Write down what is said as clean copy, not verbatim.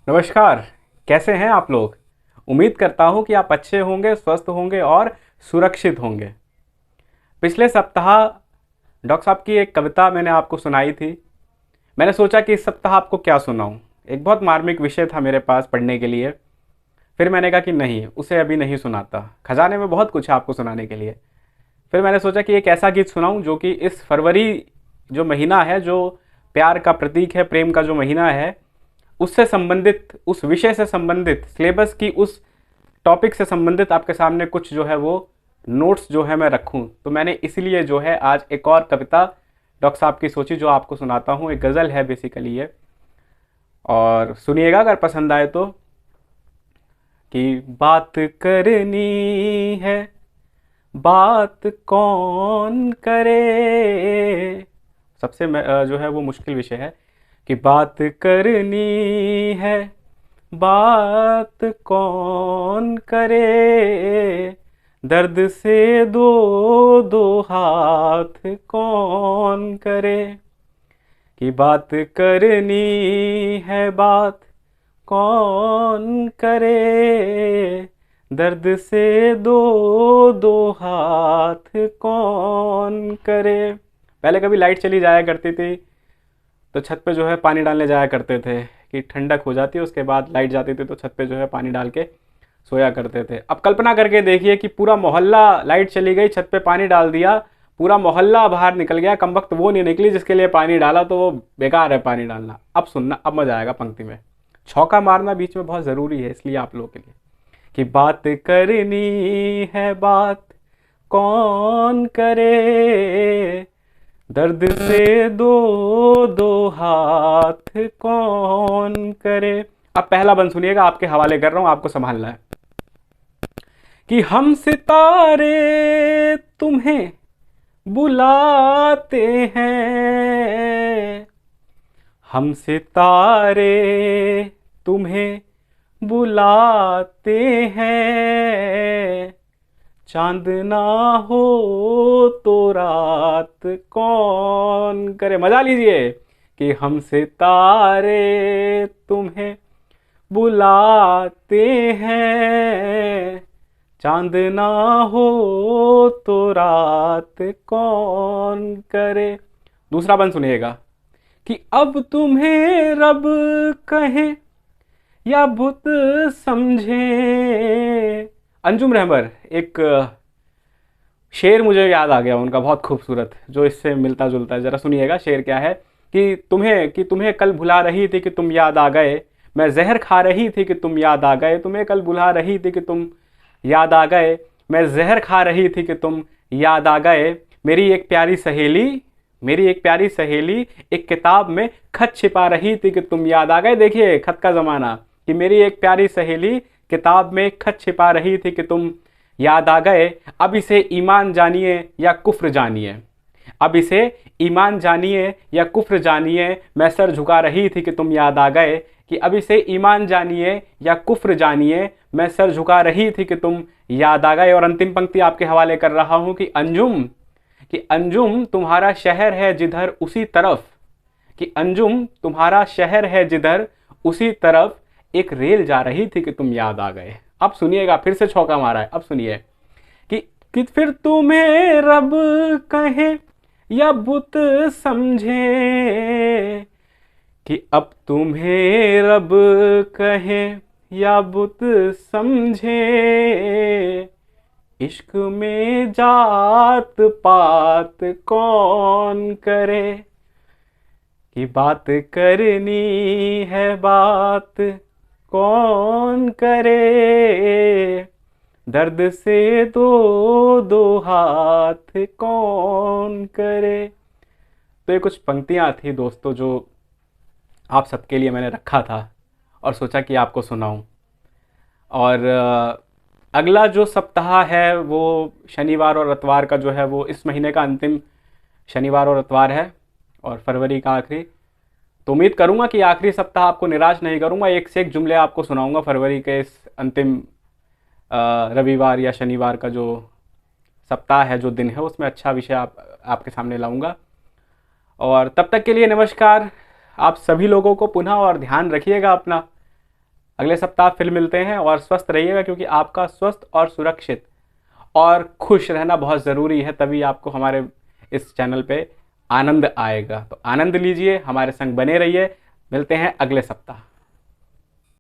नमस्कार। कैसे हैं आप लोग? उम्मीद करता हूं कि आप अच्छे होंगे, स्वस्थ होंगे और सुरक्षित होंगे। पिछले सप्ताह डॉक्टर साहब की एक कविता मैंने आपको सुनाई थी। मैंने सोचा कि इस सप्ताह आपको क्या सुनाऊं। एक बहुत मार्मिक विषय था मेरे पास पढ़ने के लिए। फिर मैंने कहा कि नहीं, उसे अभी नहीं सुनाता। खजाने में बहुत कुछ है आपको सुनाने के लिए। फिर मैंने सोचा कि एक ऐसा गीत सुनाऊं जो कि इस फरवरी जो महीना है, जो प्यार का प्रतीक है, प्रेम का जो महीना है, उससे संबंधित, उस विषय से संबंधित, सिलेबस की उस टॉपिक से संबंधित आपके सामने कुछ जो है वो नोट्स जो है मैं रखूं। तो मैंने इसलिए जो है आज एक और कविता डॉक्टर साहब की सोची जो आपको सुनाता हूं। एक गज़ल है बेसिकली ये, और सुनिएगा अगर पसंद आए तो। कि बात करनी है, बात कौन करे। सबसे जो है वो मुश्किल विषय है कि बात करनी है, बात कौन करे। दर्द से दो दो हाथ कौन करे। कि बात करनी है, बात कौन करे। दर्द से दो दो हाथ कौन करे। पहले कभी लाइट चली जाया करती थी तो छत पे जो है पानी डालने जाया करते थे कि ठंडक हो जाती है। उसके बाद लाइट जाती थी तो छत पे जो है पानी डाल के सोया करते थे। अब कल्पना करके देखिए कि पूरा मोहल्ला, लाइट चली गई, छत पे पानी डाल दिया, पूरा मोहल्ला बाहर निकल गया, कम वक्त वो नहीं निकली जिसके लिए पानी डाला, तो वो बेकार है पानी डालना। अब सुनना, अब मजा आएगा पंक्ति में। छौका मारना बीच में बहुत ज़रूरी है इसलिए आप लोगों के लिए। कि बात करनी है, बात कौन करे। दर्द से दो दो हाथ कौन करे। अब पहला बंद सुनिएगा, आपके हवाले कर रहा हूं, आपको संभालना है। कि हम सितारे तुम्हें बुलाते हैं, हम सितारे तुम्हें बुलाते हैं। चांद ना हो तो रात कौन करे। मजा लीजिए। कि हम सितारे तुम्हें बुलाते हैं, चांद ना हो तो रात कौन करे। दूसरा बंद सुनिएगा। कि अब तुम्हें रब कहे या बुत समझे। अंजुम रहबर, एक शेर मुझे याद आ गया उनका बहुत खूबसूरत, जो इससे मिलता जुलता है। जरा सुनिएगा शेर क्या है। कि तुम्हें कल भुला रही थी कि तुम याद आ गए। मैं जहर खा रही थी कि तुम याद आ गए। तुम्हें कल भुला रही थी कि तुम याद आ गए। मैं जहर खा रही थी कि तुम याद आ गए। मेरी एक प्यारी सहेली, मेरी एक प्यारी सहेली एक किताब में खत छिपा रही थी कि तुम याद आ गए। देखिए खत का ज़माना। कि मेरी एक प्यारी सहेली किताब में खत छिपा रही थी कि तुम याद आ गए। अब इसे ईमान जानिए या कुफ्र जानिए। अब इसे ईमान जानिए या कुफ्र जानिए, मैं सर झुका रही थी कि तुम याद आ गए। कि अब इसे ईमान जानिए या कुफ्र जानिए, मैं सर झुका रही थी कि तुम याद आ गए। और अंतिम पंक्ति आपके हवाले कर रहा हूं। कि अंजुम तुम्हारा शहर है जिधर उसी तरफ। कि अंजुम तुम्हारा शहर है जिधर उसी तरफ एक रेल जा रही थी कि तुम याद आ गए। अब सुनिएगा, फिर से छौका मारा है। अब सुनिए। कि फिर तुम्हें रब कहे या बुत समझे। कि अब तुम्हें रब कहे या बुत समझे। इश्क में जात पात कौन करे। कि बात करनी है, बात कौन करे। दर्द से दो दो हाथ कौन करे। तो ये कुछ पंक्तियाँ थी दोस्तों जो आप सबके लिए मैंने रखा था और सोचा कि आपको सुनाऊं। और अगला जो सप्ताह है वो शनिवार और इतवार का जो है वो इस महीने का अंतिम शनिवार और इतवार है, और फरवरी का आखिरी। तो उम्मीद करूंगा कि आखिरी सप्ताह आपको निराश नहीं करूंगा। एक से एक जुमले आपको सुनाऊंगा फरवरी के इस अंतिम रविवार या शनिवार का जो सप्ताह है, जो दिन है, उसमें अच्छा विषय आपके सामने लाऊंगा। और तब तक के लिए नमस्कार आप सभी लोगों को पुनः, और ध्यान रखिएगा अपना। अगले सप्ताह फिर मिलते हैं और स्वस्थ रहिएगा, क्योंकि आपका स्वस्थ और सुरक्षित और खुश रहना बहुत ज़रूरी है, तभी आपको हमारे इस चैनल पे आनंद आएगा। तो आनंद लीजिए, हमारे संग बने रहिए। मिलते हैं अगले सप्ताह।